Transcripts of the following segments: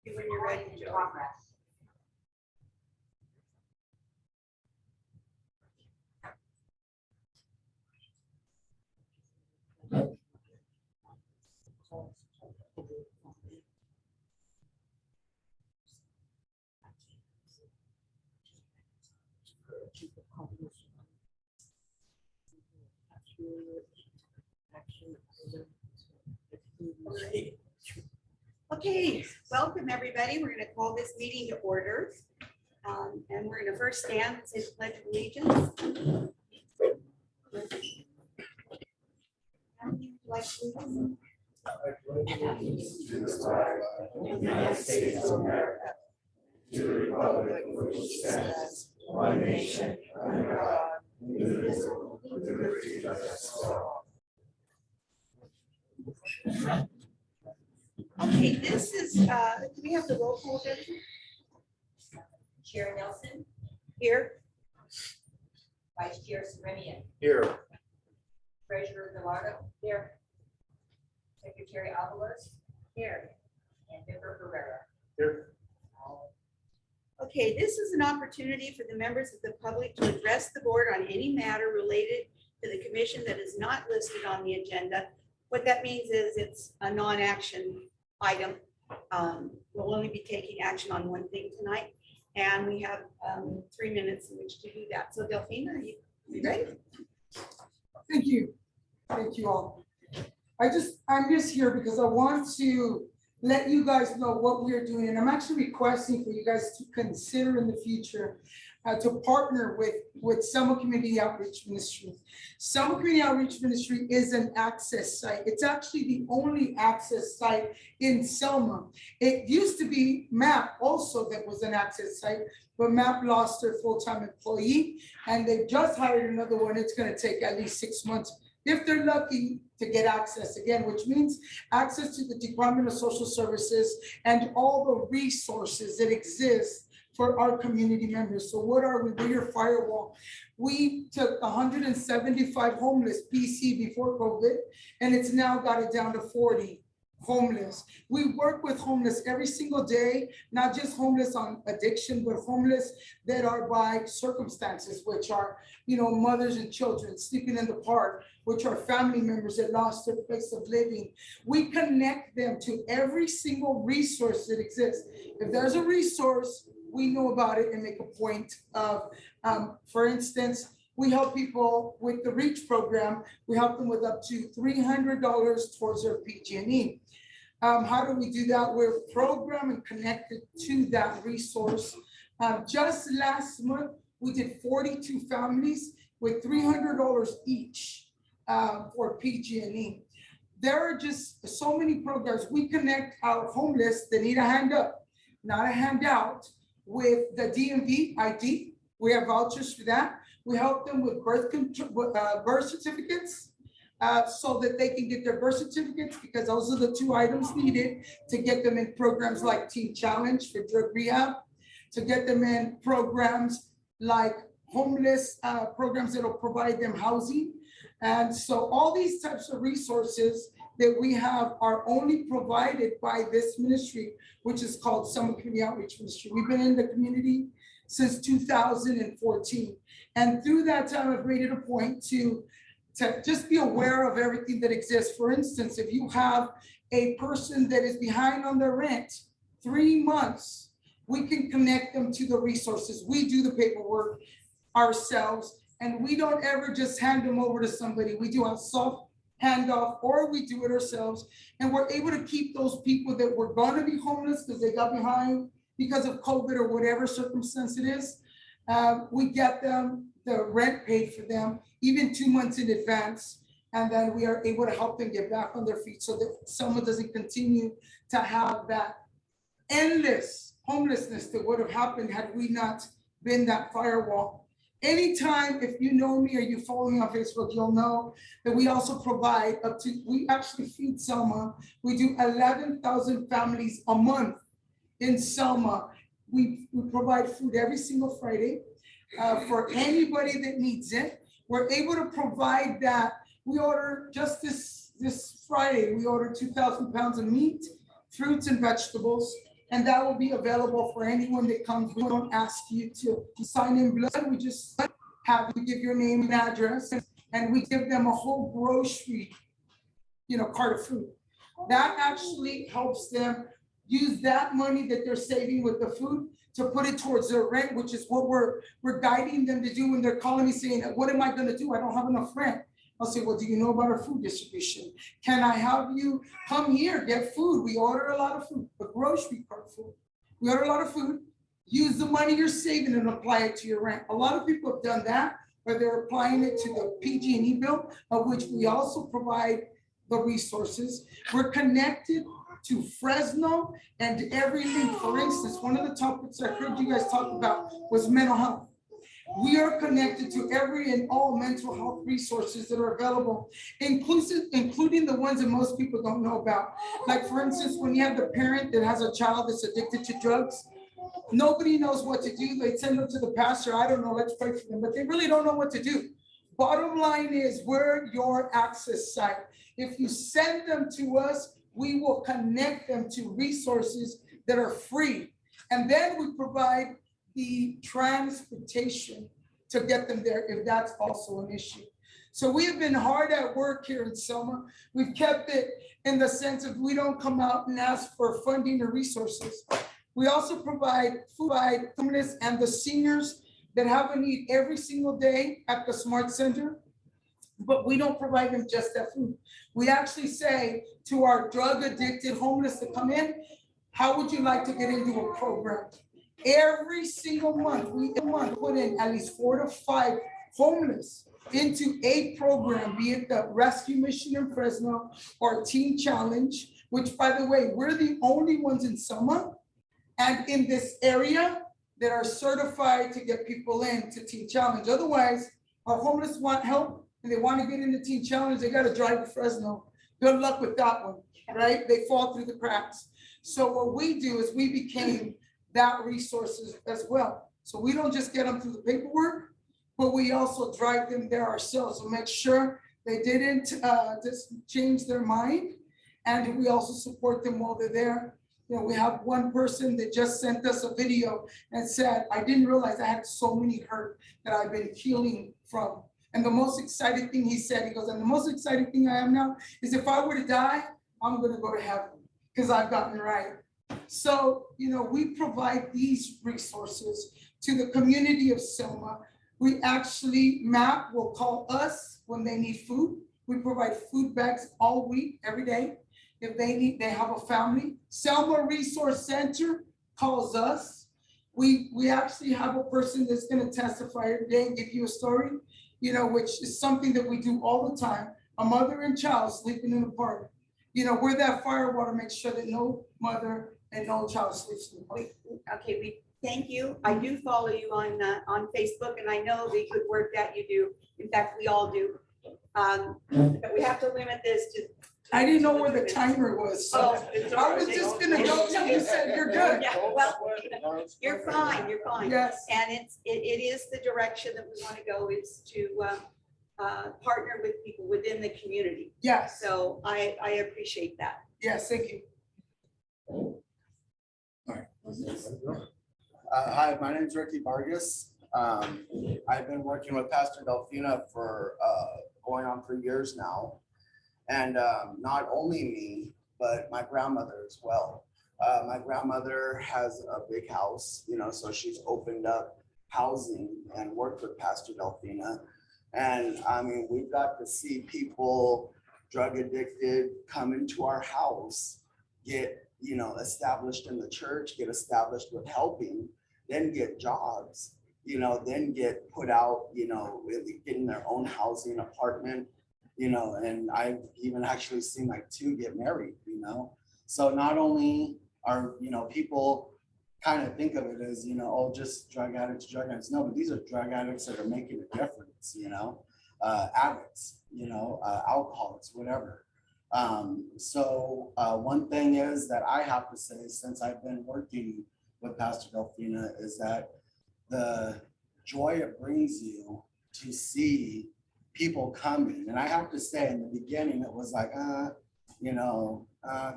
When you're ready, Joey. Okay, welcome everybody. We're going to call this meeting to order. And we're going to first stand and say the Pledge of Allegiance. How would you like to lead us? United States of America, to the republic for which it stands, one nation, under God, indivisible, with liberty and justice for all. Okay, this is, do we have the roll call there? Chair Nelson, Here. Vice Chair Serenian, Here. Treasurer Gallardo. Here. Secretary Avalos. Here. And Member Herrera. Here. Okay, this is an opportunity for the members of the public to address the board on any matter related to the commission that is not listed on the agenda. What that means is it's a non-action item. We'll only be taking action on one thing tonight, and we have 3 minutes in which to do that. So Delphina, are you ready? Thank you. Thank you all. I'm just here because I want to let you guys know what we are doing. And I'm actually requesting for you guys to consider in the future to partner with Selma Community Outreach Ministry. Selma Community Outreach Ministry is an access site. It's actually the only access site in Selma. It used to be MAP also that was an access site, but MAP lost their full-time employee and they just hired another one. It's going to take at least 6 months if they're lucky to get access again, which means access to the Department of Social Services and all the resources that exist for our community members. So what are we? We're your firewall. We took 175 homeless PC before COVID, and it's now got it down to 40 homeless. We work with homeless every single day, not just homeless on addiction, but homeless that are by circumstances, which are, mothers and children sleeping in the park, which are family members that lost their place of living. We connect them to every single resource that exists. If there's a resource, we know about it and make a point of, for instance, we help people with the REACH program. We help them with up to $300 towards their PG&E. How do we do that? We're programmed and connected to that resource. Just last month, we did 42 families with $300 each for PG&E. There are just so many programs. We connect our homeless that need a hand up, not a handout, with the DMV ID. We have vouchers for that. We help them with birth certificates so that they can get their birth certificates, because those are the 2 items needed to get them in programs like Teen Challenge for drug rehab, to get them in programs like homeless programs that will provide them housing. And so all these types of resources that we have are only provided by this ministry, which is called Selma Community Outreach Ministry. We've been in the community since 2014. And through that time, I've made it a point to just be aware of everything that exists. For instance, if you have a person that is behind on their rent 3 months, we can connect them to the resources. We do the paperwork ourselves, and we don't ever just hand them over to somebody. We do a soft handoff, or we do it ourselves, and we're able to keep those people that were going to be homeless because they got behind because of COVID or whatever circumstance it is. We get them the rent paid for them even 2 months in advance, and then we are able to help them get back on their feet so that someone doesn't continue to have that endless homelessness that would have happened had we not been that firewall. Anytime, if you know me or you follow me on Facebook, you'll know that we also provide we actually feed Selma. We do 11,000 families a month in Selma. We provide food every single Friday for anybody that needs it. We're able to provide that. We order just this Friday, we ordered 2,000 pounds of meat, fruits and vegetables. And that will be available for anyone that comes. We don't ask you to sign in blood. We just have you give your name and address, and we give them a whole grocery, cart of food. That actually helps them use that money that they're saving with the food to put it towards their rent, which is what we're guiding them to do when they're calling me saying, what am I gonna do? I don't have enough rent. I'll say, well, do you know about our food distribution? Can I have you come here, get food? We order a lot of food, a grocery cart food. We order a lot of food, use the money you're saving and apply it to your rent. A lot of people have done that, where they're applying it to the PG&E bill, of which we also provide the resources. We're connected to Fresno and every link. For instance, one of the topics I heard you guys talk about was mental health. We are connected to every and all mental health resources that are available, including the ones that most people don't know about. Like, for instance, when you have the parent that has a child that's addicted to drugs, nobody knows what to do. They send them to the pastor. I don't know, let's pray for them, but they really don't know what to do. Bottom line is, we're your access site. If you send them to us, we will connect them to resources that are free. And then we provide the transportation to get them there if that's also an issue. So we have been hard at work here in Selma. We've kept it in the sense of we don't come out and ask for funding or resources. We also provide food, homeless and the seniors that have a need every single day at the Smart Center. But we don't provide them just that food. We actually say to our drug addicted homeless that come in, how would you like to get into a program? Every single month, we put in at least 4 to 5 homeless into a program, be it the Rescue Mission in Fresno or Teen Challenge, which, by the way, we're the only ones in Selma and in this area that are certified to get people into Teen Challenge. Otherwise, our homeless want help and they want to get into Teen Challenge, they got to drive to Fresno. Good luck with that one, right? They fall through the cracks. So what we do is we became that resources as well. So we don't just get them through the paperwork, but we also drive them there ourselves to make sure they didn't just change their mind. And we also support them while they're there. We have one person that just sent us a video and said, I didn't realize I had so many hurt that I've been healing from. And the most exciting thing he said, he goes, and the most exciting thing I am now is if I were to die, I'm gonna go to heaven because I've gotten right. So, we provide these resources to the community of Selma. We actually, MAP will call us when they need food. We provide food bags all week, every day. If they have a family. Selma Resource Center calls us. We actually have a person that's gonna testify today and give you a story, which is something that we do all the time. A mother and child sleeping in the park. We're that firewall to make sure that no mother and no child sleeps in the park. Okay, we thank you. I do follow you on Facebook, and I know the good work that you do. In fact, we all do. But we have to limit this to. I didn't know where the timer was, so Oh, it's all I was right. just gonna go till you said you're good. Yeah, well, you're fine, you're fine. Yes, And it is the direction that we want to go, is to partner with people within the community. yes, So I appreciate that. yes, thank you. Hi, my name is Ricky Vargas. I've been working with Pastor Delfina for going on for years now. And not only me, but my grandmother as well. My grandmother has a big house, so she's opened up housing and worked with Pastor Delfina. And I mean, we've got to see people drug addicted come into our house, get established in the church, get established with helping, then get jobs, then get put out, really getting their own housing apartment, and I've even actually seen like 2 get married, So not only are, people kind of think of it as, oh, just drug addicts. No, but these are drug addicts that are making a difference, addicts, alcoholics, whatever. So one thing is that I have to say, since I've been working with Pastor Delfina, is that the joy it brings you to see people coming. And I have to say, in the beginning, it was like,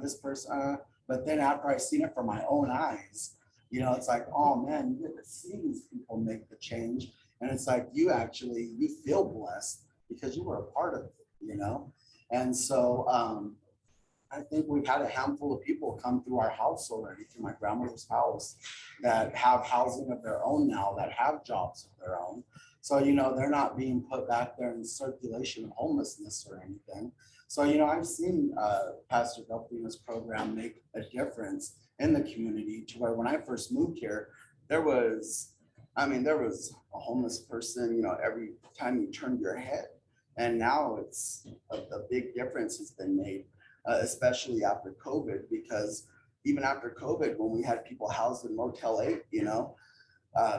this person, But then after I seen it from my own eyes, you know, it's like, oh man, you get to see these people make the change. And it's like, you feel blessed because you were a part of it, you know? And so I think we've had a handful of people come through our house already, through my grandmother's house, that have housing of their own now, that have jobs of their own. So, you know, they're not being put back there in circulation of homelessness or anything. So, you know, I've seen Pastor Delfina's program make a difference in the community, to where when I first moved here, there was a homeless person, you know, every time you turned your head. And now it's a big difference has been made, especially after COVID, because even after COVID, when we had people housed in Motel 8, you know,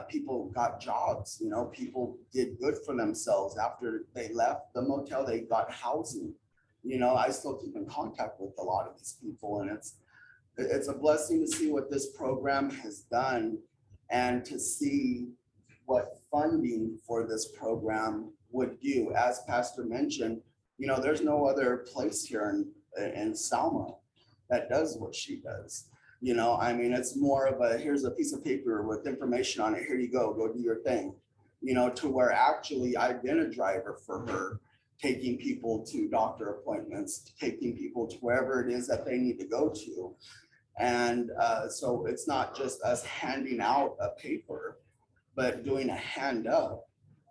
people got jobs, you know, people did good for themselves. After they left the motel, they got housing. You know, I still keep in contact with a lot of these people, and it's a blessing to see what this program has done, and to see what funding for this program would do. As Pastor mentioned, you know, there's no other place here in Selma that does what she does. You know, I mean, it's more of a, here's a piece of paper with information on it. Here you go do your thing. You know, to where actually I've been a driver for her, taking people to doctor appointments, taking people to wherever it is that they need to go to. And so it's not just us handing out a paper, but doing a hand up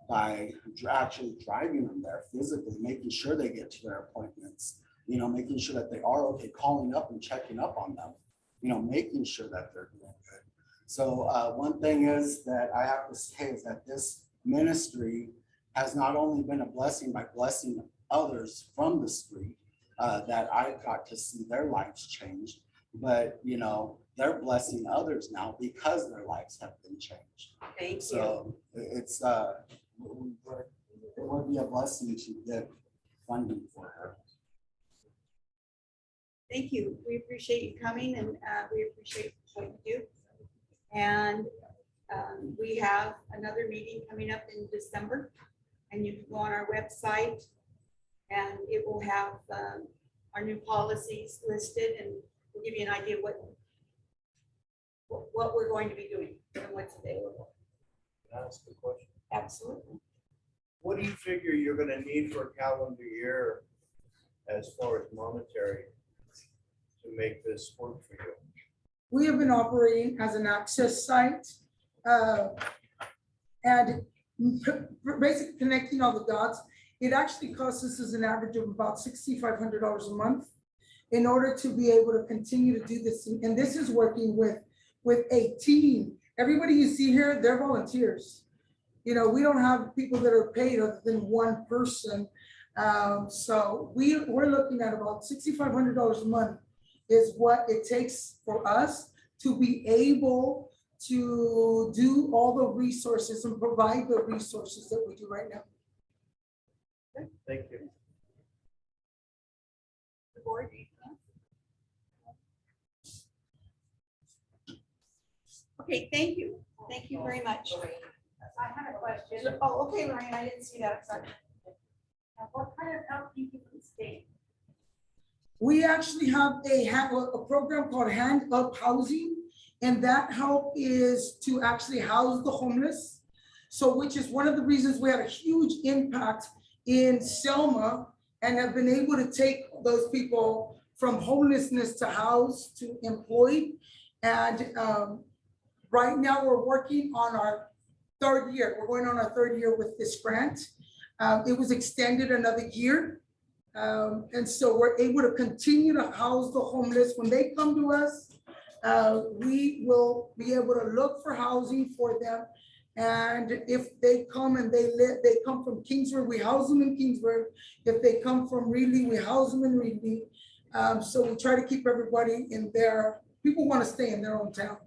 by actually driving them there physically, making sure they get to their appointments, you know, making sure that they are okay, calling up and checking up on them, you know, making sure that they're doing good. So one thing is that I have to say is that this ministry has not only been a blessing by blessing others from the street, that I got to see their lives change, but, you know, they're blessing others now because their lives have been changed. Thank you. So it's, it would be a blessing to get funding for her. Thank you. We appreciate you coming, and we appreciate what you do. And we have another meeting coming up in December, and you can go on our website and it will have our new policies listed, and we'll give you an idea what we're going to be doing and what's available. Can I ask a question? Absolutely. What do you figure you're gonna need for a calendar year as far as monetary to make this work for you? We have been operating as an access site, and basically connecting all the dots. It actually costs us as an average of about $6,500 a month in order to be able to continue to do this. And this is working with a team. Everybody you see here, they're volunteers. You know, we don't have people that are paid other than one person. So we're looking at about $6,500 a month is what it takes for us to be able to do all the resources and provide the resources that we do right now. Thank you. The board. Okay, thank you. Thank you very much. I have a question. Oh, okay, Lorraine, I didn't see that. Sorry. What kind of help do you give the state? We actually have a program called Hand Up Housing, and that help is to actually house the homeless. So which is one of the reasons we had a huge impact in Selma and have been able to take those people from homelessness to house to employed. And right now we're working on our third year. We're going on our third year with this grant. It was extended another year. And so we're able to continue to house the homeless. When they come to us, we will be able to look for housing for them. And if they come and they come from Kingsburg, we house them in Kingsburg. If they come from Reedley, we house them in Reedley. So we try to keep everybody in there. People want to stay in their own town,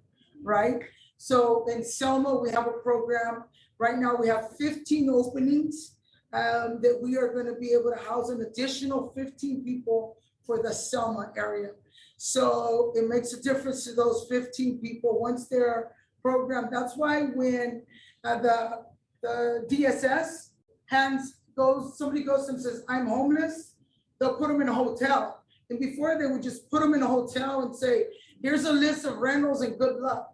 right? So in Selma, we have a program. Right now we have 15 openings that we are going to be able to house an additional 15 people for the Selma area. So it makes a difference to those 15 people once they're programmed. That's why when the DSS somebody goes and says, I'm homeless, they'll put them in a hotel And before they would just put them in a hotel and say, here's a list of rentals and good luck.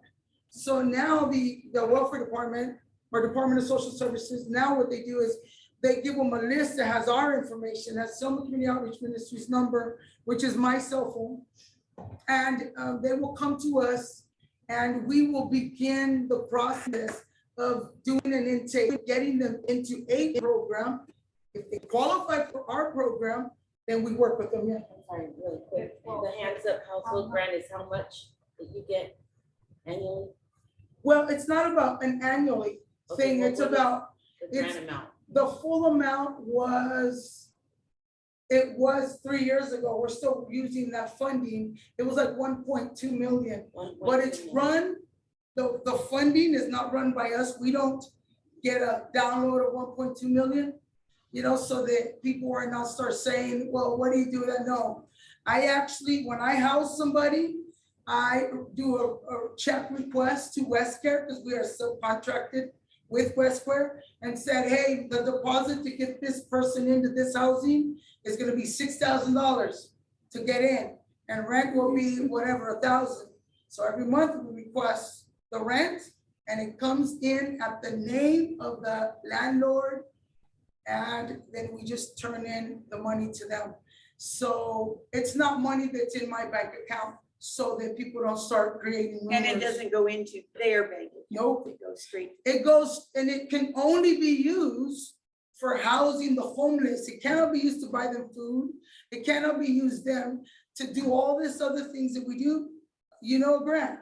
So now the welfare department or Department of Social Services, now what they do is they give them a list that has our information, that's Selma Community Outreach Ministries number, which is my cell phone. And they will come to us and we will begin the process of doing an intake, getting them into a program. If they qualify for our program, then we work with them. Yeah. I'm sorry, really quick. The Hands Up Household Grant is how much that you get annually? Well, it's not about an annually thing. Okay, It's what is about, The it's- grant amount. the full amount was, it was 3 years ago. We're still using that funding. It was like 1.2 million. 1.2 But it's million. run, the funding is not run by us. We don't get a download of 1.2 million. You know, so that people are now start saying, well, what do you do with that? No. I actually, when I house somebody, I do a check request to Westcare because we are subcontracted with Westcare and said, hey, the deposit to get this person into this housing is gonna be $6,000 to get in. And rent will be whatever, 1,000. So every month we request the rent and it comes in at the name of the landlord. And then we just turn in the money to them. So it's not money that's in my bank account so that people don't start creating rumors. And it doesn't go into their bank account. Nope. It goes straight. It goes, and it can only be used for housing the homeless. It cannot be used to buy them food. It cannot be used them to do all this other things that we do. You know, Grant,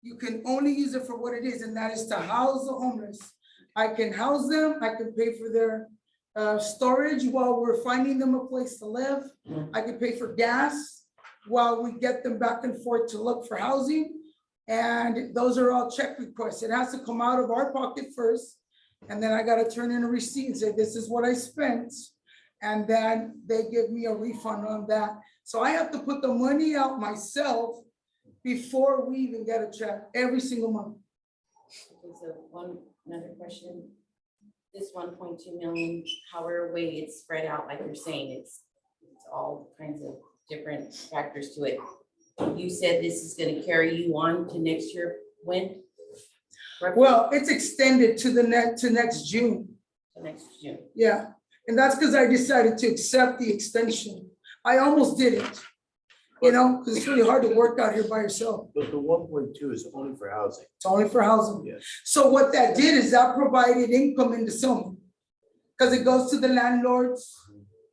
you can only use it for what it is, and that is to house the homeless. I can house them, I can pay for their storage while we're finding them a place to live. I can pay for gas while we get them back and forth to look for housing. And those are all check requests. It has to come out of our pocket first. And then I gotta turn in a receipt and say, this is what I spent. And then they give me a refund on that. So I have to put the money out myself before we even get a check every single month. Okay, so another question. This 1.2 million, however way it's spread out, like you're saying, it's all kinds of different factors to it. You said this is gonna carry you on to next year, when? Roughly? Well, it's extended to next June. To next June. Yeah, and that's because I decided to accept the extension. I almost didn't, you know, because it's really hard to work out here by yourself. But the 1.2 is only for housing. It's only for housing. Yes. So what that did is that provided income into Selma. Because it goes to the landlords,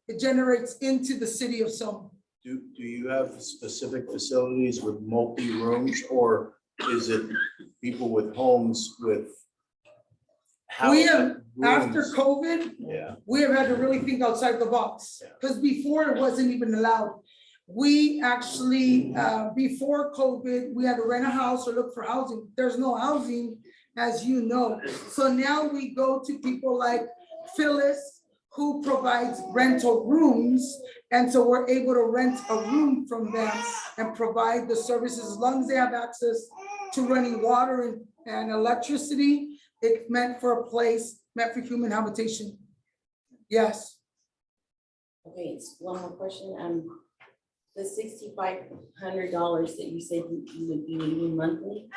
it generates into the city of Selma. Do you have specific facilities with multi-rooms, or is it people with homes with? We have, after rooms? COVID, Yeah, we have had to really think outside the box, Yeah. because before it wasn't even allowed. We actually, before COVID, we had to rent a house or look for housing. There's no housing, as you know. So now we go to people like Phyllis, who provides rental rooms. And so we're able to rent a room from them and provide the services as long as they have access to running water and electricity. It's meant for a place, meant for human habitation. Yes. Okay, it's one more question. The $6,500 that you said you would be needing monthly.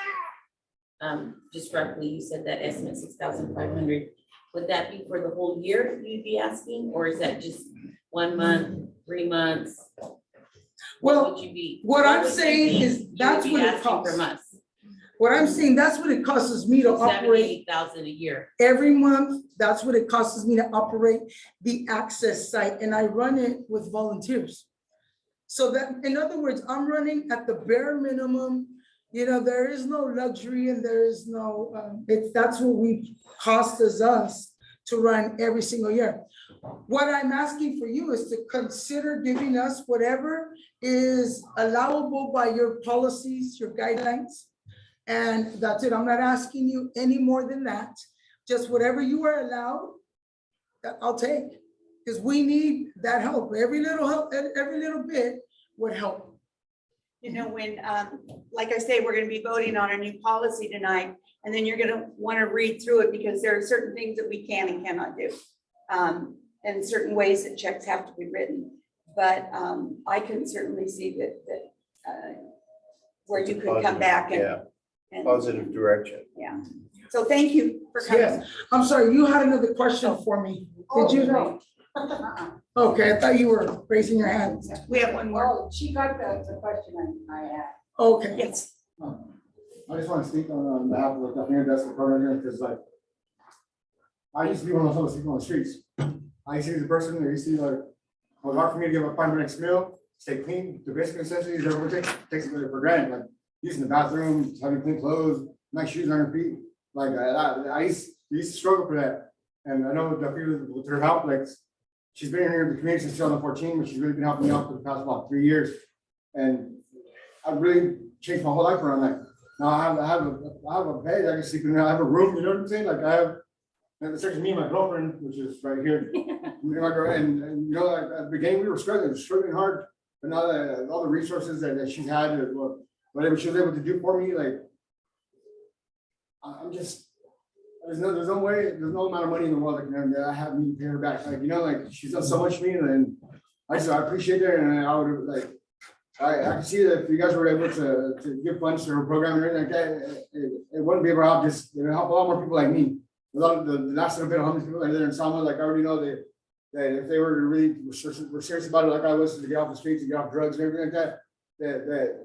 Just roughly, you said that estimate 6,500. Would that be for the whole year you'd be asking, or is that just 1 month, 3 months? Well, Would you be? what I'm would you saying be- is you would that's be what it asking costs. From us, What I'm saying, that's what it costs me to operate 78,000 a year. every month. That's what it costs me to operate the access site, and I run it with volunteers. So that, in other words, I'm running at the bare minimum. You know, there is no luxury and there is no, that's what we cost us to run every single year. What I'm asking for you is to consider giving us whatever is allowable by your policies, your guidelines. And that's it. I'm not asking you any more than that. Just whatever you are allowed, that I'll take. Because we need that help. Every little help, every little bit would help. You know, when, like I say, we're gonna be voting on a new policy tonight, and then you're gonna wanna read through it because there are certain things that we can and cannot do. And certain ways that checks have to be written. But I can certainly see that where It's you a could come positive, back yeah, and, positive direction. yeah. So thank you for coming. Yes, I'm sorry, you had another question for me. Did you? No. Okay, I thought you were raising your hand. We have one more. Oh, she got the question I asked. Okay. Yes. I just want to speak on behalf of the Delphina Desk program, because like, I used to be one of those people on the streets. I used to be the person that used to like, it was hard for me to give up 5 minutes meal, stay clean, the basic necessities, everyone takes it for granted, like using the bathroom, having clean clothes, nice shoes on your feet. Like, I used to struggle for that. And I know Delphina, with her help, like, she's been here in the community since 2014, but she's really been helping me out for the past about 3 years. And I've really changed my whole life around that. Now I have a bed, I can sleep in, I have a room, you know what I'm saying? Like and it's actually me and my girlfriend, which is right here. Me and my girl, and you know, like, at the beginning, we were struggling hard, but now that all the resources that she's had, whatever she was able to do for me, like, I'm just, there's no way, there's no amount of money in the world that I have me pay her back. Like, you know, like, she's done so much for me, and I appreciate that, and I would like, I can see that if you guys were able to give funds to her program and everything like that, it wouldn't be able to help just, it would help a lot more people like me. A lot of the last little bit of homeless people like there in Selma, like I already know that if they were to really were serious about it, like I was, to get off the streets, to get off drugs and everything like that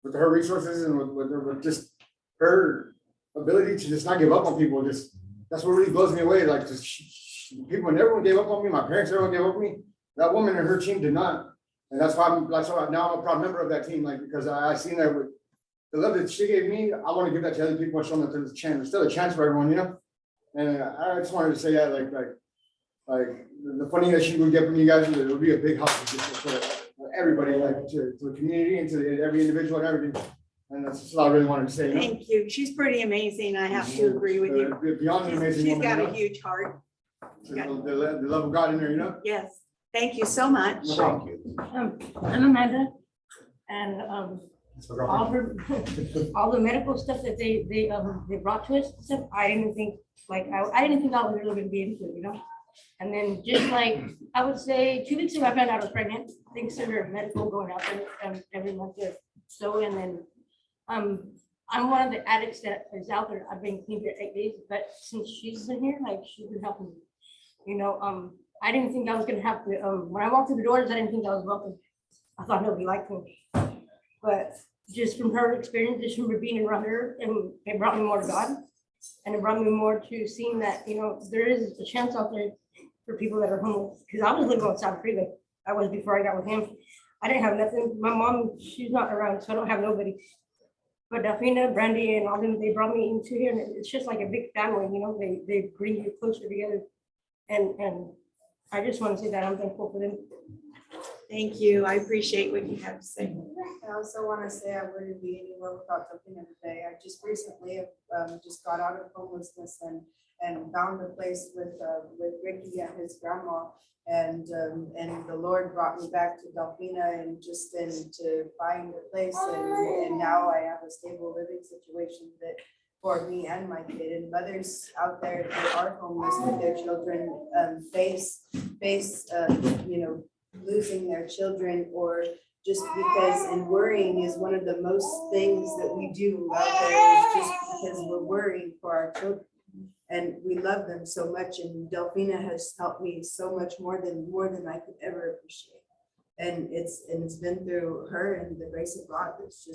with her resources and with just her ability to just not give up on people, just that's what really blows me away. Like just people, when everyone gave up on me, my parents, everyone gave up on me. That woman and her team did not. And that's why now I'm a proud member of that team, like, because I seen that with the love that she gave me, I want to give that to other people and show them that there's a chance, there's still a chance for everyone, you know? And I just wanted to say that, like the funding that she would get from you guys, it would be a big help for everybody, like to the community and to every individual and everything. And that's just all I really wanted to say, you know? Thank you. She's pretty amazing. I have to agree with you. Beyond an amazing She's woman, got you a know? huge heart. The love of God in there, you know? Yes. Thank you so much. No problem. Thank you. I'm Amanda, and all the medical stuff that they brought to us, stuff, I didn't think, like, I didn't think I was really gonna be into it, you know? And then just like, I would say 2 weeks ago, I found out I was pregnant, thanks to her medical going out there every month or so, and then I'm one of the addicts that is out there. I've been clean for 8 days, but since she's been here, like, she's been helping me, you know? I didn't think I was gonna have to, when I walked through the doors, I didn't think I was welcome. I thought nobody liked me. But just from her experience, just from being around her, and it brought me more to God. And it brought me more to seeing that, you know, there is a chance out there for people that are homeless. Because I was living on South Freeway. I was before I got with him. I didn't have nothing. My mom, she's not around, so I don't have nobody. But Delphina, Brandy, and all them, they brought me into here, and it's just like a big family, you know, they bring you closer together. And I just want to say that I'm thankful for them. Thank you. I appreciate what you have to say. I also want to say I wouldn't be anywhere without Delphina today. I just recently just got out of homelessness and found a place with Ricky and his grandma. And the Lord brought me back to Delphina and just then to find a place. And now I have a stable living situation that for me and my kid, and mothers out there that are homeless with their children face you know, losing their children, or just because, and worrying is one of the most things that we do out there, is just because we're worrying for our children. And we love them so much, and Delphina has helped me so much more than I could ever appreciate. And it's been through her and the grace of God. It's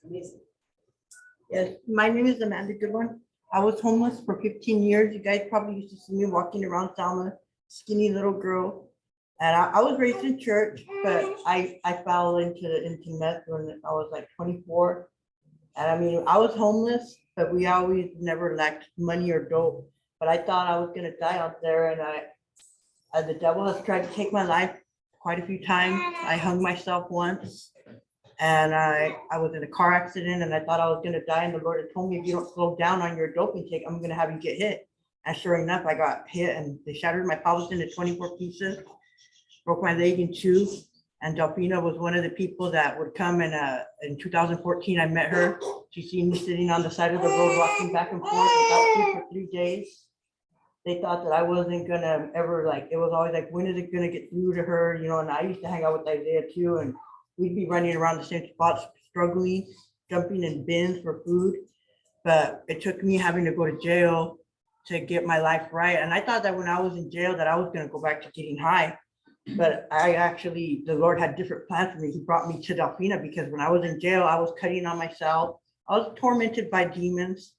amazing. Yes, my name is Amanda Goodwin. I was homeless for 15 years. You guys probably used to see me walking around Selma, skinny little girl. And I was raised in church, but I fell into meth when I was like 24. And I mean, I was homeless, but we always never lacked money or dope. But I thought I was gonna die out there, and the devil has tried to take my life quite a few times. I hung myself once. And I was in a car accident, and I thought I was gonna die, and the Lord had told me, if you don't slow down on your dope intake, I'm gonna have you get hit. And sure enough, I got hit, and they shattered my pelvis into 24 pieces, broke my leg in 2. And Delphina was one of the people that would come, and in 2014, I met her. She seen me sitting on the side of the road, walking back and forth without sleep for 3 days. they thought that I wasn't gonna ever, like, it was always like, when is it gonna get through to her, you know, and I used to hang out with Isaiah too, and we'd be running around the same spots, struggling, jumping in bins for food. But it took me having to go to jail to get my life right. And I thought that when I was in jail that I was gonna go back to getting high. But the Lord had different plans for me. He brought me to Delfina because when I was in jail, I was cutting on myself. I was tormented by demons,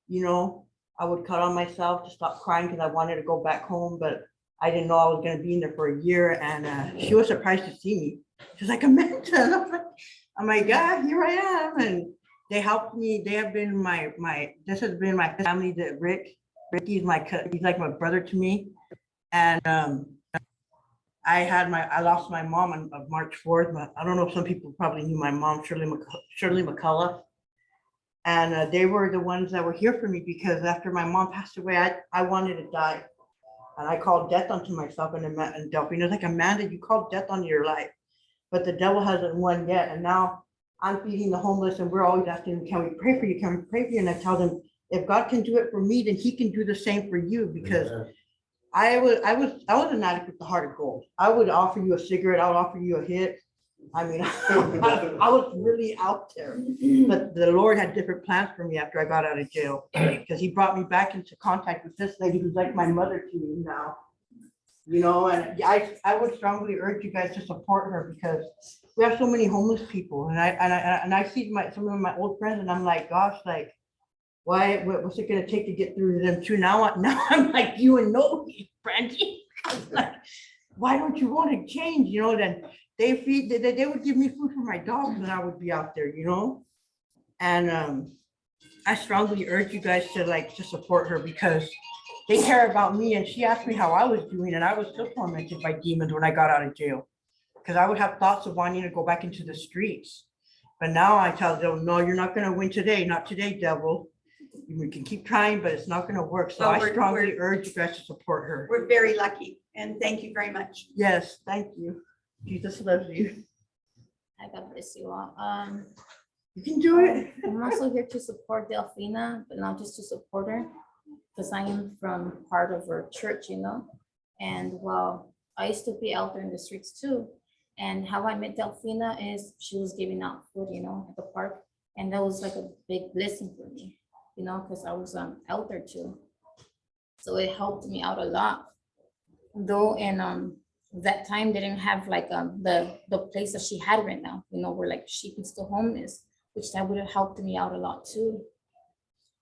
you know. I would cut on myself to stop crying because I wanted to go back home, but I didn't know I was gonna be in there for a year. And she was surprised to see me. She's like, Amanda. I'm like, yeah, here I am. And they helped me. They have been this has been my family, that Ricky's he's like my brother to me. And I lost my mom on March 4th. But I don't know if some people probably knew my mom, Shirley McCullough. And they were the ones that were here for me because after my mom passed away, I wanted to die. And I called death onto myself. And Delphina's like, Amanda, you called death on your life. But the devil hasn't won yet. And now I'm feeding the homeless and we're always asking, can we pray for you? Can we pray for you? And I tell them, if God can do it for me, then he can do the same for you, because I was an addict with the heart of gold. I would offer you a cigarette. I would offer you a hit. I mean, I was really out there, but the Lord had different plans for me after I got out of jail, because he brought me back into contact with this lady who's like my mother to me now. You know, and I would strongly urge you guys to support her, because we have so many homeless people, and I see some of my old friends, and I'm like, gosh, like, what's it gonna take to get through to them too? Now I'm like you and Noe, Brandy. Like, why don't you want to change? You know, then they would give me food for my dogs, and I would be out there, you know. And I strongly urge you guys to support her, because they care about me. And she asked me how I was doing, and I was still tormented by demons when I got out of jail, because I would have thoughts of wanting to go back into the streets. But now I tell them, no, you're not going to win today. Not today, devil. We can keep trying, but it's not going to work. So Well, I we're- strongly urge you guys to support her. We're very lucky, and thank you very much. Yes, thank you. Jesus loves you. Hi, God bless you all. You can do it. I'm also here to support Delfina, but not just to support her, because I am from part of her church, you know. And well, I used to be out there in the streets too. And how I met Delfina is she was giving out food, you know, at the park. And that was like a big blessing for me, you know, because I was out there too. So it helped me out a lot. Though, and that time they didn't have like the place that she had right now, you know, where like she was still homeless, which that would have helped me out a lot too.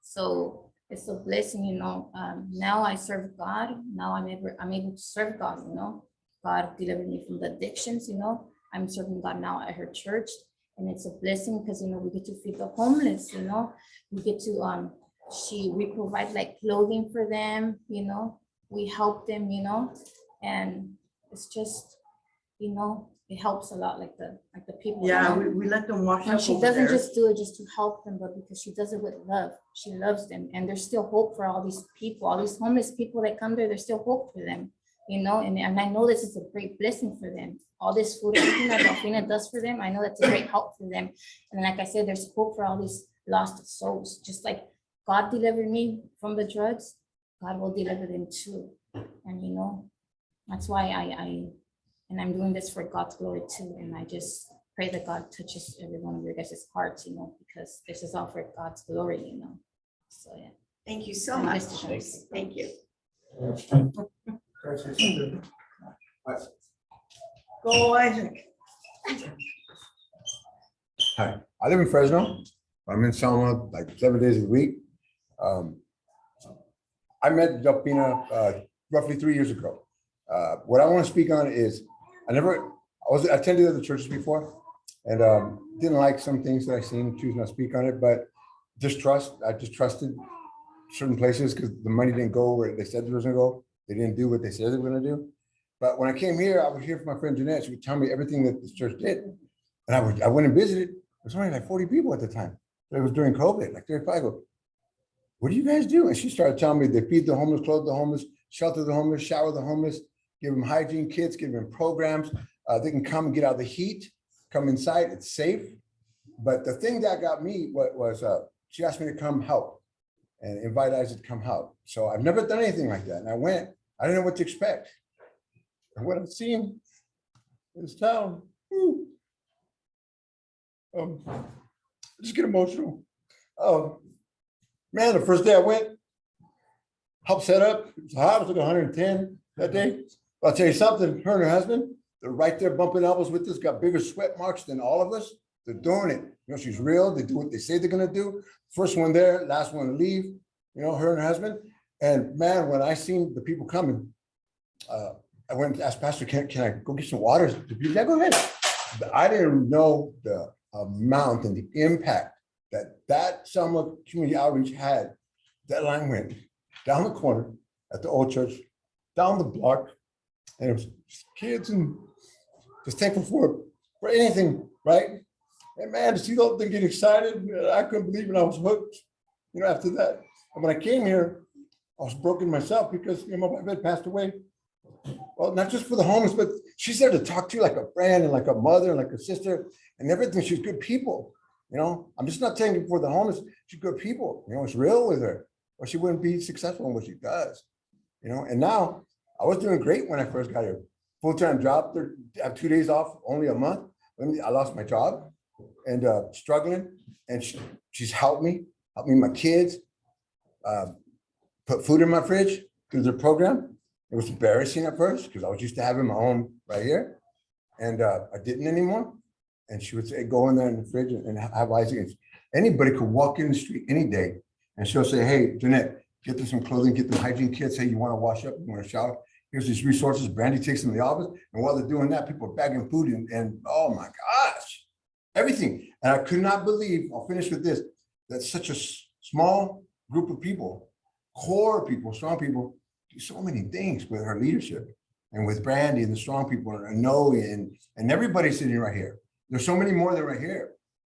So it's a blessing, you know. Now I serve God. Now I'm able to serve God, you know. God delivered me from the addictions, you know. I'm serving God now at her church, and it's a blessing because, you know, we get to feed the homeless, you know. We get to we provide like clothing for them, you know. We help them, you know, and it's just, you know, it helps a lot, like the people. you Yeah, know? we let them wash And up she over doesn't there. just do it just to help them, but because she does it with love. She loves them, and there's still hope for all these people, all these homeless people that come there. There's still hope for them, you know. And I know this is a great blessing for them. All this food, everything that Delfina does for them, I know that's a great help for them. And like I said, there's hope for all these lost souls. Just like God delivered me from the drugs, God will deliver them too. And you know, that's why I'm doing this for God's glory too. And I just pray that God touches every one of your guys' hearts, you know, because this is all for God's glory, you know. So yeah. Thank you so And much. bless you guys. Thank you. Go Isaac. Hi, I live in Fresno. I'm in Selma like 7 days a week. I met Delfina roughly 3 years ago. What I want to speak on is I attended other churches before and didn't like some things that I seen, choose not to speak on it, but I just trusted certain places because the money didn't go where they said it was gonna go. They didn't do what they said they were gonna do. But when I came here, I would hear from my friend Jeanette. She would tell me everything that this church did. And I went and visited. There was only like 40 people at the time. It was during COVID, like 35. I go, what do you guys do? And she started telling me they feed the homeless, clothe the homeless, shelter the homeless, shower the homeless, give them hygiene kits, give them programs. They can come and get out of the heat, come inside, it's safe. But the thing that got me was she asked me to come help. and invite Isaac to come help. So I've never done anything like that. And I went, I didn't know what to expect. And what I've seen in this town, I just get emotional. Man, the first day I went, helped set up, it was hot, it was like 110 that day. But I'll tell you something, her and her husband, they're right there bumping elbows with us, got bigger sweat marks than all of us. They're doing it. You know, she's real. They do what they say they're gonna do. First one there, last one to leave, you know, her and her husband. And man, when I seen the people coming, I went to ask Pastor, can I go get some water? Yeah, go ahead. I didn't know the amount and the impact that Selma Community Outreach had. That line went down the corner at the old church, down the block, and it was just kids and just thankful for anything, right? And man, to see the whole thing get excited, I couldn't believe it. I was hooked, you know, after that. And when I came here, I was broken myself because, you know, my wife had passed away. Well, not just for the homeless, but she's there to talk to you like a friend and like a mother and like a sister and everything. She's good people, you know. I'm just not saying for the homeless, she's good people. You know, it's real with her, or she wouldn't be successful in what she does, you know. And now I was doing great when I first got here. Full-time job, I have 2 days off, only a month. I lost my job and struggling, and she's helped me, my kids, put food in my fridge through the program. It was embarrassing at first because I was used to having my own right here, and I didn't anymore. And she would say, go in there in the fridge and have Isaac. And anybody could walk in the street any day, and she'll say, hey, Jeanette, get them some clothing, get them hygiene kits. Hey, you want to wash up? You want to shower? Here's these resources. Brandy takes them to the office, and while they're doing that, people are bagging food and oh my gosh, everything. And I could not believe, I'll finish with this, that such a small group of people, core people, strong people, do so many things with her leadership and with Brandy and the strong people and Noe and everybody sitting right here. There's so many more than right here,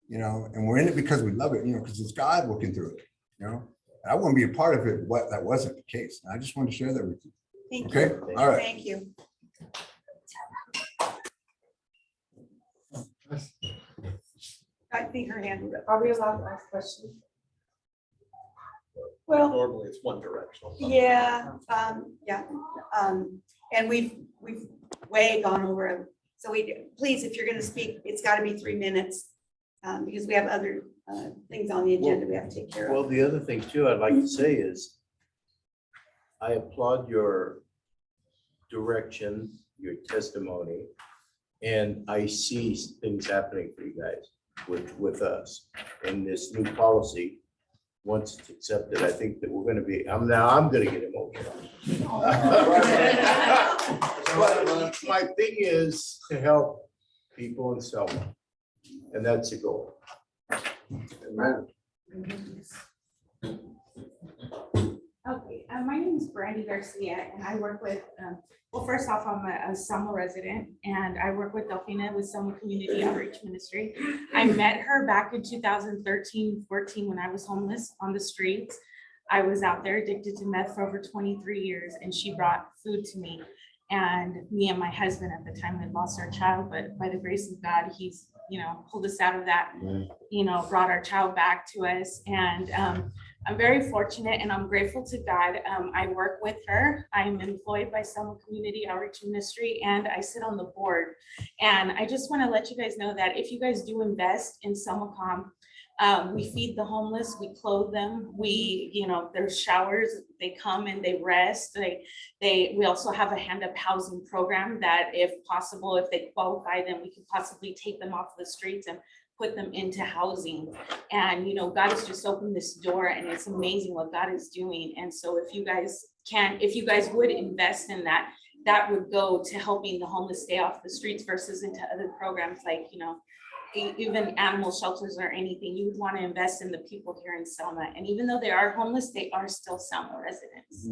you know, and we're in it because we love it, you know, because it's God working through it, you know. And I wouldn't be a part of it, what that wasn't the case. And I just wanted to share that with you. Thank Okay, you. all right. Thank you. I think her hand was up. Are we allowed to ask questions? Well, Normally it's one directional. yeah, and we've way gone over it. So please, if you're gonna speak, it's gotta be 3 minutes, because we have other things on the agenda we have to take care Well, of. the other thing too, I'd like to say is I applaud your direction, your testimony, and I see things happening for you guys with us in this new policy. Once it's accepted, I think that we're gonna be, I'm gonna get emotional. But my thing is to help people in Selma, and that's the goal. Amen. Okay, my name is Brandy Garcia, and I work with, well, first off, I'm a Selma resident, and I work with Delfina with Selma Community Outreach Ministry. I met her back in 2013, 14, when I was homeless on the streets. I was out there addicted to meth for over 23 years, and she brought food to me. And me and my husband at the time had lost our child, but by the grace of God, he's, you know, pulled us out of that, you know, brought our child back to us. And I'm very fortunate and I'm grateful to God. I work with her. I'm employed by Selma Community Outreach Ministry, and I sit on the board. And I just want to let you guys know that if you guys do invest in SelmaCom, we feed the homeless, we clothe them, we, you know, there's showers, they come and they rest. We also have a hand up housing program that if possible, if they qualify, then we could possibly take them off the streets and put them into housing. And, you know, God has just opened this door, and it's amazing what God is doing. And so if you guys would invest in that, that would go to helping the homeless stay off the streets versus into other programs like, you know, even animal shelters or anything. You would want to invest in the people here in Selma. And even though they are homeless, they are still Selma residents.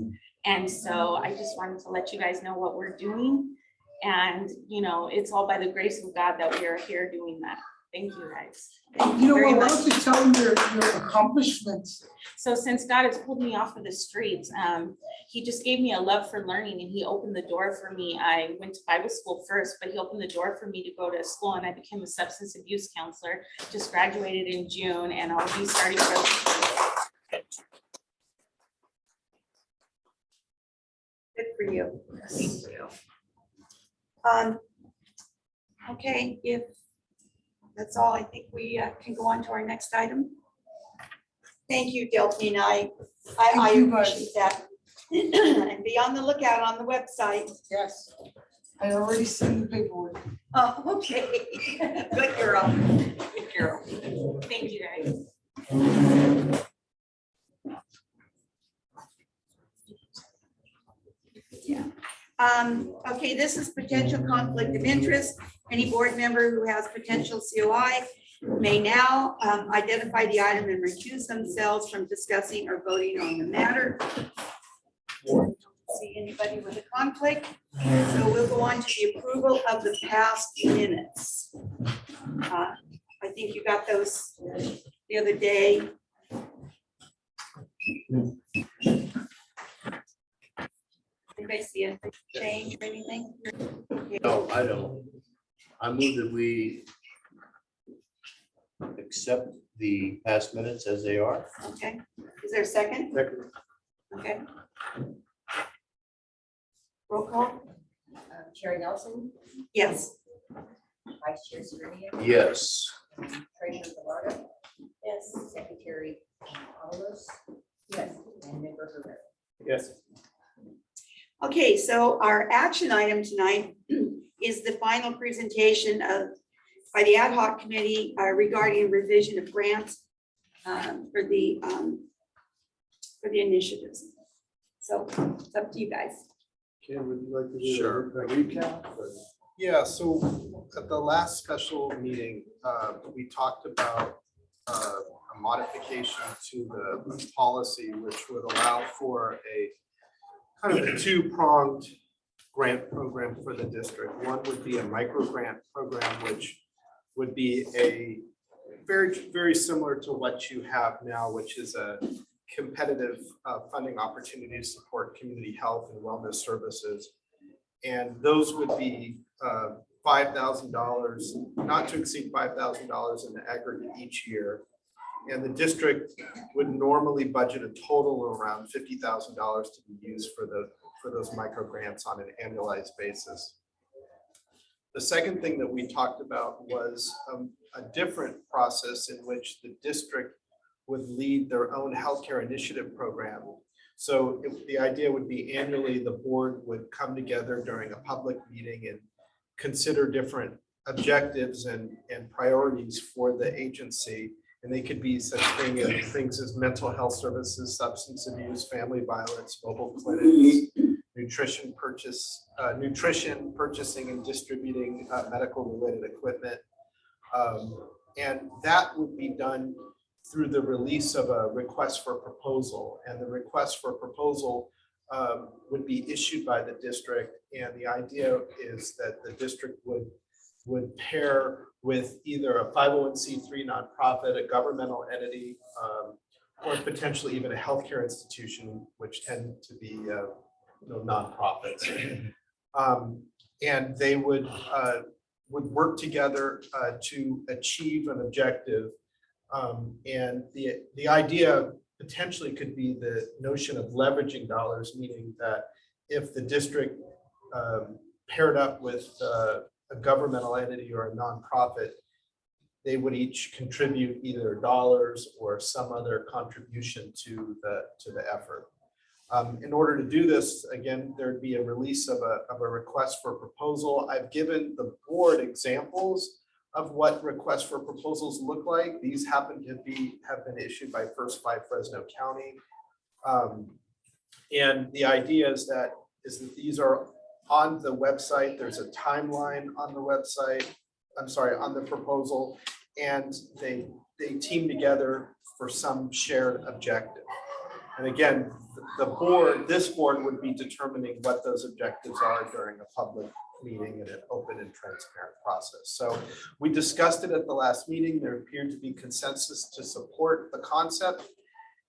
And so I just wanted to let you guys know what we're doing. And, you know, it's all by the grace of God that we are here doing that. Thank you, guys. You know very what, why much. don't you tell them your accomplishments? So since God has pulled me off of the streets, he just gave me a love for learning, and he opened the door for me. I went to Bible school first, but he opened the door for me to go to school, and I became a substance abuse counselor. Just graduated in June, and I'll be starting you. Thank you. Okay, if that's all, I think we can go on to our next item. Thank you, Delphine. I Thank you, guys. appreciate that. And be on the lookout on the website. Yes. I already seen the paperwork. Oh, okay. Good girl. Good girl. Thank you, guys. Yeah. Okay, this is potential conflict of interest. Any board member who has potential COI may now identify the item and recuse themselves from discussing or voting on the matter. See anybody with a conflict? So we'll go on to the approval of the past minutes. I think you got those the other day. Anybody see a change or anything? No, I don't. I move that we accept the past minutes as they are. Okay, is there a second? Second. Okay. Roll call? Chair Nelson, Yes. Vice Chair Serenia, Yes. Treasurer Gallardo. Yes. Secretary Carlos. Yes. And Member Herrera. Yes. Okay, so our action item tonight is the final presentation by the ad hoc committee regarding revision of grants for the initiatives. So it's up to you guys. Ken, would you like to do Sure. a recap? or- Yeah, so at the last special meeting, we talked about a modification to the policy, which would allow for a kind of a two-pronged grant program for the district. One would be a micro grant program, which would be a very similar to what you have now, which is a competitive funding opportunity to support community health and wellness services. And those would be $5,000, not to exceed $5,000 in the aggregate each year. And the district would normally budget a total of around $50,000 to be used for those micro grants on an annualized basis. The second thing that we talked about was a different process in which the district would lead their own healthcare initiative program. So the idea would be annually, the board would come together during a public meeting and consider different objectives and priorities for the agency. And they could be such things as mental health services, substance abuse, family violence, mobile clinics, nutrition purchasing and distributing medical related equipment. And that would be done through the release of a request for proposal. And the request for proposal would be issued by the district. And the idea is that the district would pair with either a 501c3 nonprofit, a governmental entity, or potentially even a healthcare institution, which tend to be nonprofits. And they would work together to achieve an objective. And the idea potentially could be the notion of leveraging dollars, meaning that if the district paired up with a governmental entity or a nonprofit, they would each contribute either dollars or some other contribution to the effort. In order to do this, again, there'd be a release of a request for proposal. I've given the board examples of what requests for proposals look like. These happen to have been issued by First Five Fresno County. And the idea is that these are on the website. There's a timeline on the website, on the proposal, and they team together for some shared objective. And again, this board would be determining what those objectives are during a public meeting in an open and transparent process. So we discussed it at the last meeting. There appeared to be consensus to support the concept.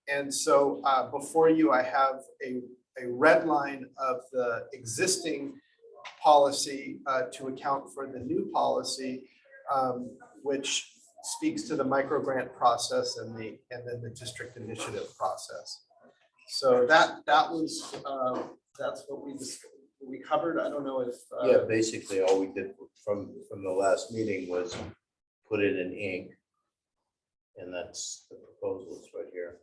And so before you, I have a red line of the existing policy to account for the new policy, which speaks to the micro grant process and then the district initiative process. So that was, that's what we covered. I don't know if. Yeah, basically all we did from the last meeting was put it in ink. And that's the proposals right here,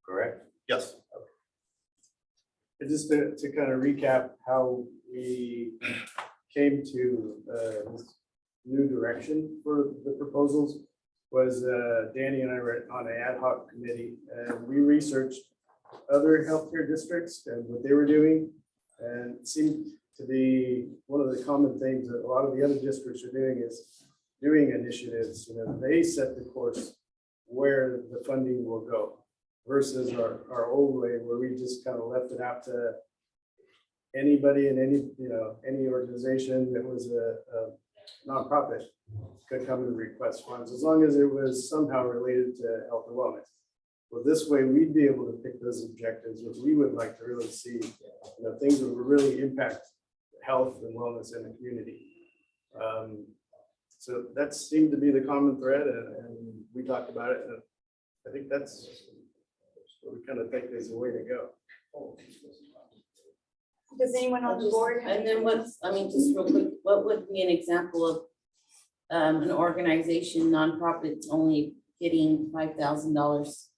correct? Yes. And just to kind of recap how we came to this new direction for the proposals was Danny and I were on an ad hoc committee and we researched other healthcare districts and what they were doing. And it seemed to be one of the common things that a lot of the other districts are doing is doing initiatives. You know, they set the course where the funding will go versus our old way where we just kind of left it out to anybody and any organization that was a nonprofit could come and request funds as long as it was somehow related to health and wellness. Well, this way we'd be able to pick those objectives, which we would like to really see, things that would really impact health and wellness in the community. So that seemed to be the common thread and we talked about it. And I think that's what we kind of think is the way to go. Does anyone on the Just- board? have And then what's, I mean, just real quick, what would be an example of an organization, nonprofit only getting $5,000?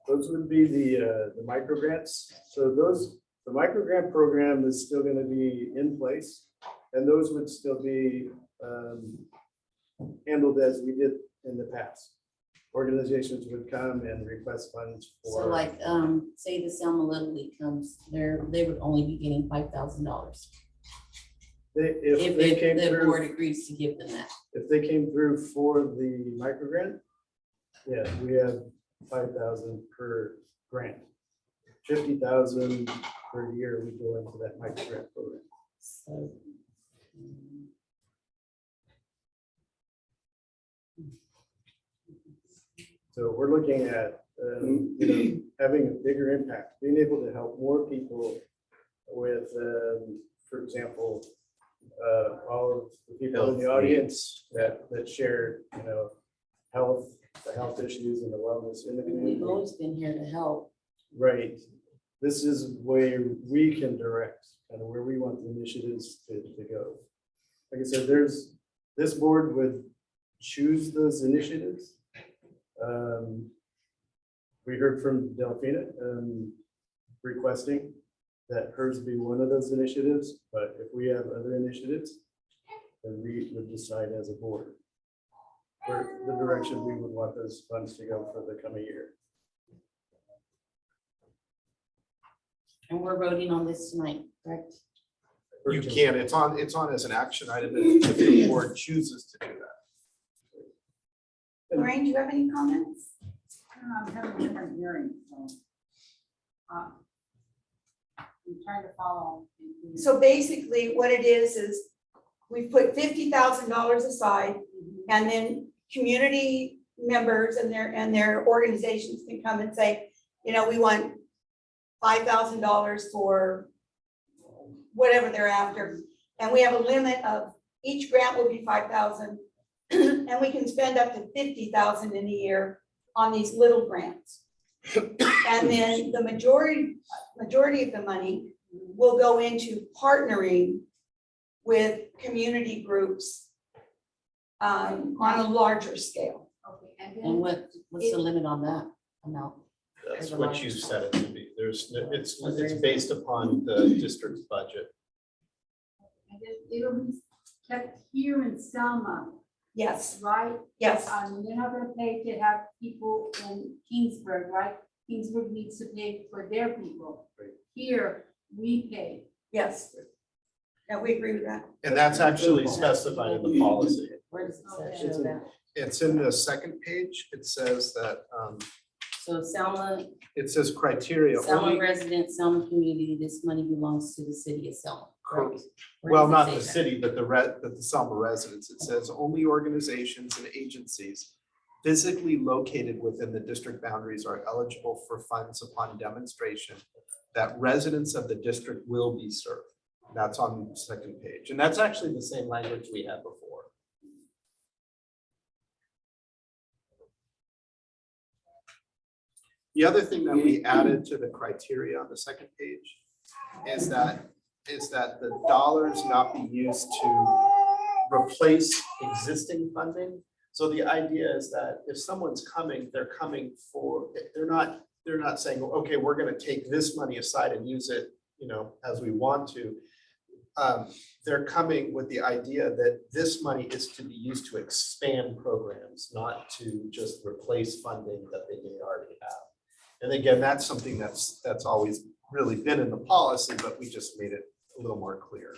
Those would be the micro grants. So the micro grant program is still going to be in place. And those would still be handled as we did in the past. Organizations would come and request funds So for. like, say the Selma Little League comes, they would only be getting $5,000 If they came the board through, agrees to give them that. if they came through for the micro grant, yeah, we have 5,000 per grant. 50,000 per year we go into that micro grant program. So. So we're looking at having a bigger impact, being able to help more people with, for example, all of the people in the Health audience that share, the health issues and the wellness in the We've community. always been here to help. Right. This is where we can direct kind of where we want the initiatives to go. Like I said, this board would choose those initiatives. We heard from Delphina requesting that hers be one of those initiatives, but if we have other initiatives, then we would decide as a board where the direction we would want those funds to go for the coming year. And we're voting on this tonight, correct? You can, it's on as an action item if the board chooses to do that. Lorraine, do you have any comments? I'm having a different hearing, so. I'm trying to follow. So basically what it is we put $50,000 aside and then community members and their organizations can come and say, we want $5,000 for whatever they're after. And we have a limit of each grant will be 5,000 and we can spend up to 50,000 in a year on these little grants. And then the majority of the money will go into partnering with community groups on a larger scale. Okay, And what's the limit on that amount? That's what you set it to be. It's based upon the district's budget. and it'll be kept here in Selma, Yes, right? yes, They're not gonna pay to have people in Kingsburg, right? Kingsburg needs to pay for their people. Right. Here, we pay. yes. Yeah, we agree with that. And that's actually specified in the policy. Where does it Okay. say show that? It's in the second page. It says that, So Selma it says criteria Selma only, residents, Selma community, this money belongs to the city of Selma. correct? Where well, does it not say the that? city, but the Selma residents. It says only organizations and agencies physically located within the district boundaries are eligible for funds upon demonstration that residents of the district will be served. That's on the second page. And that's actually the same language we had before. The other thing that we added to the criteria on the second page is that the dollars not be used to replace existing funding. So the idea is that if someone's coming, they're coming for, they're not saying, okay, we're gonna take this money aside and use it, you know, as we want to. They're coming with the idea that this money is to be used to expand programs, not to just replace funding that they may already have. And again, that's something that's always really been in the policy, but we just made it a little more clear.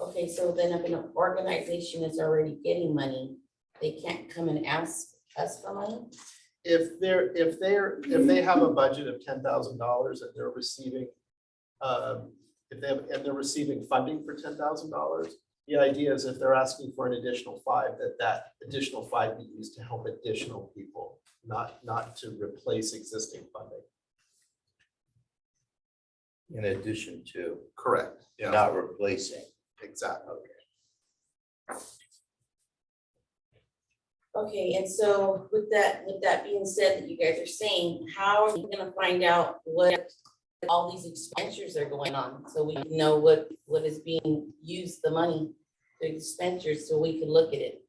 Okay, so then if an organization is already getting money, they can't come and ask us for money? If they have a budget of $10,000 and they're receiving, and they're receiving funding for $10,000, the idea is if they're asking for an additional $5, that additional $5 be used to help additional people, not to replace existing funding. In addition to, Correct. Yeah, not replacing. exactly. Okay, and so with that being said, that you guys are saying, how are we gonna find out what all these expenditures are going on? So we can know what is being used, the money, the expenditures, so we can look at it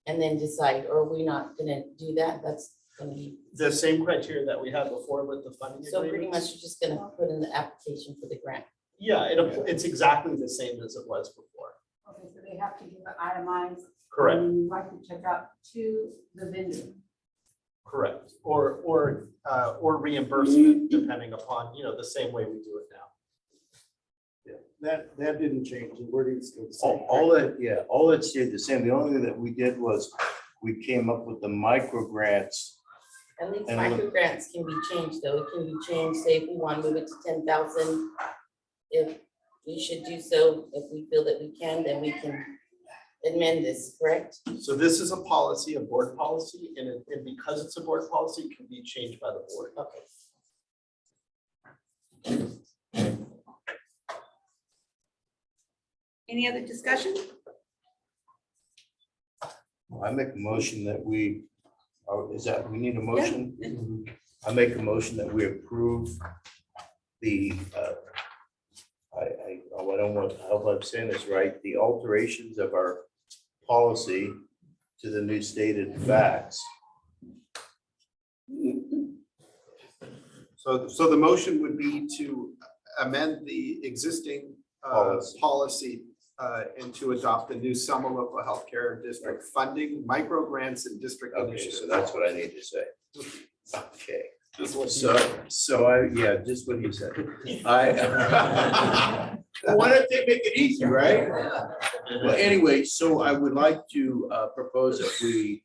and then decide, or are we not gonna do that? That's gonna be, The same criteria that we had before with the funding so pretty much agreements. you're just gonna put in the application for the grant. Yeah, it's exactly the same as it was before. Okay, so they have to give an itemized. Correct. And you write the check out to the vendor. Correct, or reimbursement depending upon, you know, the same way we do it now. That didn't change, the wording is still the same. All that stayed the same. The only thing that we did was we came up with the micro grants. At least And micro grants can be changed, though. It can be changed, say if we want to move it to 10,000. If we should do so, if we feel that we can, then we can amend this, correct? So this is a policy, a board policy, and because it's a board policy, it can be changed by the board. Okay. Any other discussion? I make a motion that we, we need a motion? I make a motion that we approve the, I don't want, I hope I'm saying this right, the alterations of our policy to the new stated facts. So the motion would be to amend the existing policy and to adopt the new Selma Local Healthcare District funding, micro grants and district Okay, initiatives. so that's what I need to say. Okay, Just what just what you said. Why don't they make it easy, right? Well, anyway, so I would like to propose that we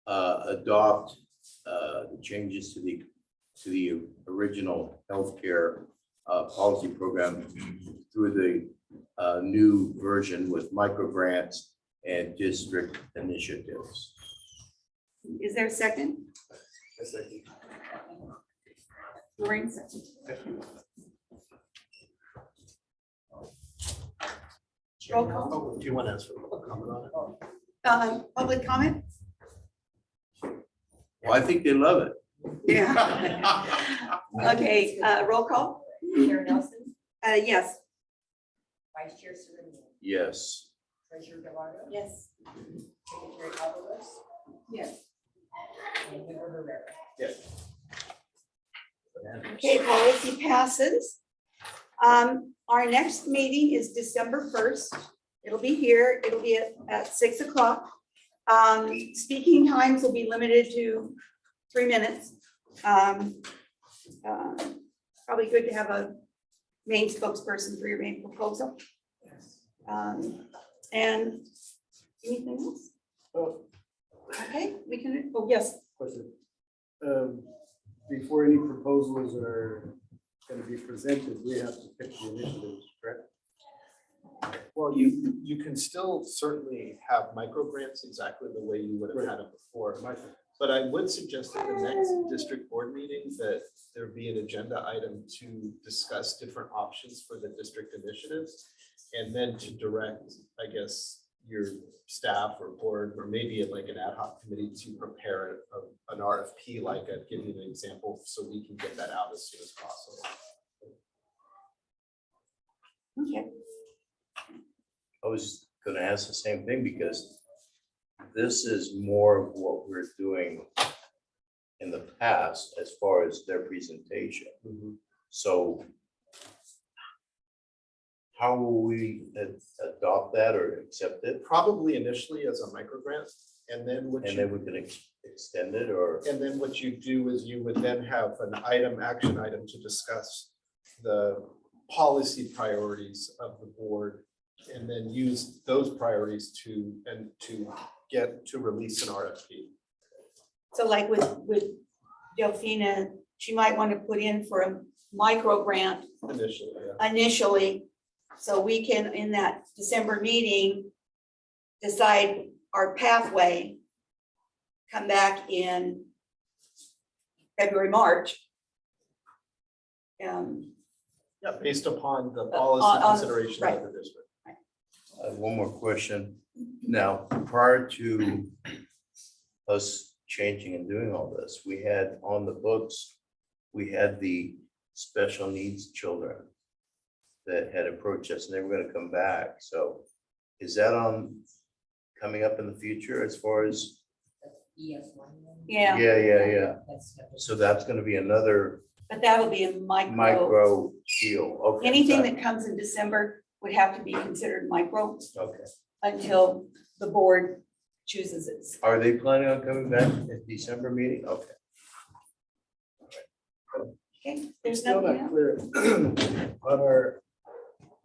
adopt the changes to the original healthcare policy program through the new version with micro grants and district initiatives. Is there a second? Maureen? Roll call. Oh, do you want to ask for a public comment on it? Public comment? Well, I think they love it. Yeah. Okay, roll call? Chair Nelson, Yes. Vice Chair Serena, Yes. Treasurer Navarro, yes, Secretary Alvarez, Yes. and Member Rivera. Yes. Okay, policy passes. Our next meeting is December 1st. It'll be here. It'll be at 6 o'clock. Speaking times will be limited to 3 minutes. Probably good to have a main spokesperson for your main proposal. And anything else? Oh, Okay, we can, oh, yes. question. Before any proposals are going to be presented, we have to pick the initiatives, correct? Well, you can still certainly have micro grants exactly the way you would have had it before. But I would suggest at the next district board meeting that there be an agenda item to discuss different options for the district initiatives. And then to direct, I guess, your staff or board, or maybe like an ad hoc committee to prepare an RFP, like I've given you an example, so we can get that out as soon as possible. Okay. I was gonna ask the same thing because this is more of what we're doing in the past as far as their presentation. So how will we adopt that or accept it? Probably initially as a micro grant, and then what And you, then we can extend it or? and then what you do is you would then have an action item to discuss the policy priorities of the board, and then use those priorities to release an RFP. So like with Delphina, she might want to put in for a micro grant Initially, yeah. initially. So we can, in that December meeting, decide our pathway, come back in February, March. Yeah, based upon the on- policy consideration right. of the district. I have one more question. Now, prior to us changing and doing all this, we had on the books, we had the special needs children that had approached us and they were gonna come back. So is that coming up in the future as far as? Yeah, Yeah. So that's gonna be another but that'll be a micro deal. Okay. anything that comes in December would have to be considered micro Okay. until the board chooses it. Are they planning on coming back at December meeting? Okay. Okay, there's Still nothing not else. clear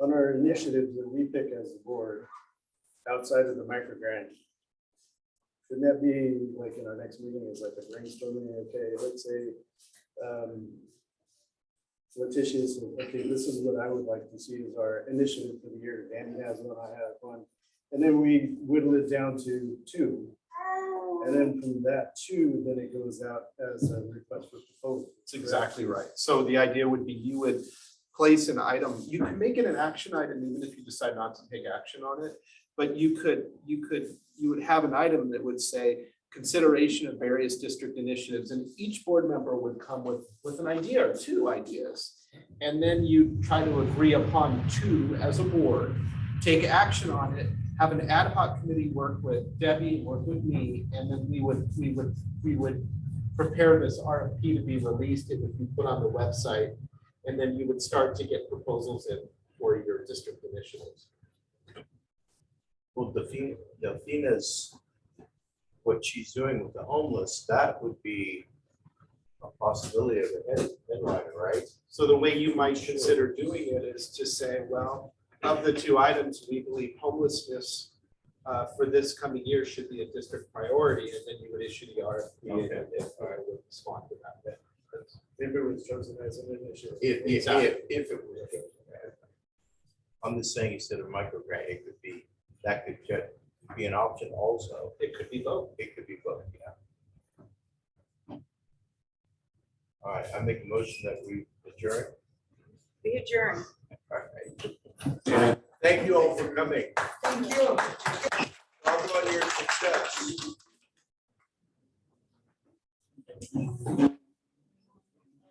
on our initiatives that we pick as a board outside of the micro grant. Shouldn't that be like in our next meeting is like a brainstorming, okay, let's say, Letitia said, okay, this is what I would like to see as our initiative for the year. Danny has one, I have one. And then we whittle it down to 2. And then from that 2, then it goes out as a request for proposal. That's exactly right. So the idea would be you would place an item, you can make it an action item even if you decide not to take action on it. But you would have an item that would say consideration of various district initiatives, and each board member would come with an idea or 2 ideas. And then you try to agree upon 2 as a board, take action on it, have an ad hoc committee work with Debbie, work with me, and then we would prepare this RFP to be released. It would be put on the website, and then you would start to get proposals in for your district initiatives. Well, Delphina's, what she's doing with the homeless, that would be a possibility of a headliner, right? So the way you might consider doing it is to say, well, of the 2 items, we believe homelessness for this coming year should be a district priority, and then you would issue the RFP and Okay. if I would respond to that. If it was chosen as an initiative. If Exactly. it was. I'm just saying instead of micro grant, it could be, that could be an option also. It could be both. It could be both, yeah. All right, I make a motion that we adjourn. We adjourn. All right. And thank you all for coming. Thank you. All on your success.